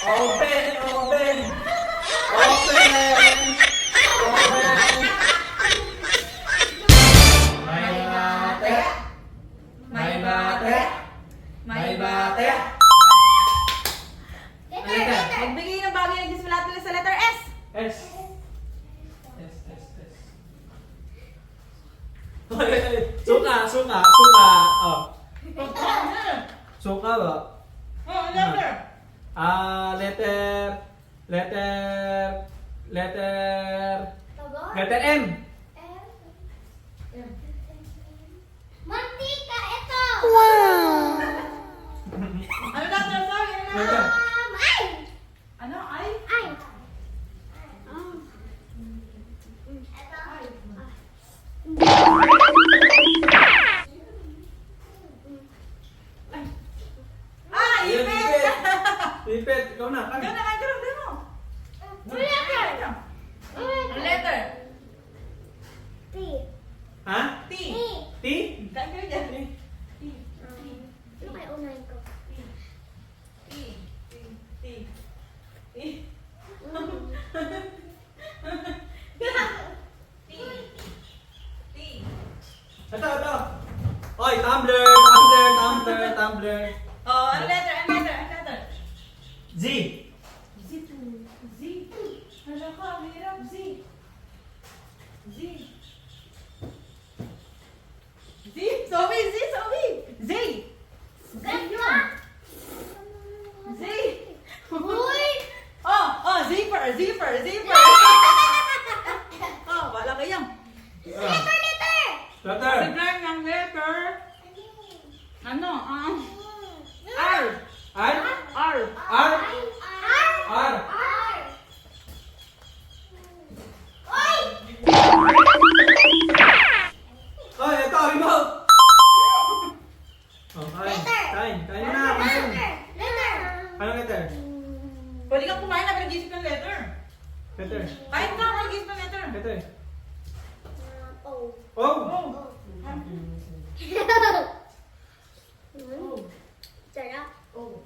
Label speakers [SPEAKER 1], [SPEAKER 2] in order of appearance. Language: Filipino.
[SPEAKER 1] Open! Open! Open! Open! May bate! May bate! May bate!
[SPEAKER 2] Magbigay ng bagay na disulat nila sa letter S.
[SPEAKER 1] S. Suka, suka, suka. Oh. Suka ba?
[SPEAKER 2] Oh, letter.
[SPEAKER 1] Letter M.
[SPEAKER 3] Mantika ito!
[SPEAKER 2] Ano letter? Sorry, ano
[SPEAKER 1] Letter.
[SPEAKER 3] Ay!
[SPEAKER 2] Ano? I?
[SPEAKER 3] Ay!
[SPEAKER 2] Ah,
[SPEAKER 1] Ayan,
[SPEAKER 2] ipit!
[SPEAKER 1] Ipit, ikaw na.
[SPEAKER 2] Ikaw naman, ikaw mo.
[SPEAKER 3] Ano letter?
[SPEAKER 2] Ano letter?
[SPEAKER 3] T.
[SPEAKER 1] Ha?
[SPEAKER 2] T.
[SPEAKER 1] T?
[SPEAKER 2] Kain kayo dyan. T.
[SPEAKER 3] Ano kaya unahin ko?
[SPEAKER 2] T. T. T. T.
[SPEAKER 1] Ito, ito. Oy, tumbler, tumbler, tumbler, tumbler.
[SPEAKER 2] Oh, ano letter? Ano letter? Ano letter?
[SPEAKER 1] Z.
[SPEAKER 2] Z. Z. Hala ka, ang hirap. Z. Z. Z. Sobi, Z, Sobi. Z. Z yun. Z.
[SPEAKER 3] Uy!
[SPEAKER 2] Oh, zipper, zipper, zipper. Oh, wala kayang.
[SPEAKER 3] Letter, letter!
[SPEAKER 1] Letter.
[SPEAKER 2] Biglang ng letter. Ano?
[SPEAKER 3] R.
[SPEAKER 2] R.
[SPEAKER 1] R.
[SPEAKER 2] R.
[SPEAKER 1] R.
[SPEAKER 3] R.
[SPEAKER 1] R.
[SPEAKER 3] R. Oy!
[SPEAKER 1] Oy, ito, remote. Oh, kain.
[SPEAKER 3] Letter.
[SPEAKER 1] Kain. Kain mo na. Kain.
[SPEAKER 3] Letter. Letter.
[SPEAKER 1] Ano letter?
[SPEAKER 2] Pwede kang kumain na pinag-isip ng letter.
[SPEAKER 1] Letter.
[SPEAKER 2] Kahit ka mag-isip ng letter.
[SPEAKER 1] Letter.
[SPEAKER 3] O.
[SPEAKER 1] Oh.
[SPEAKER 2] Oh.
[SPEAKER 3] Sarap.
[SPEAKER 2] Oh.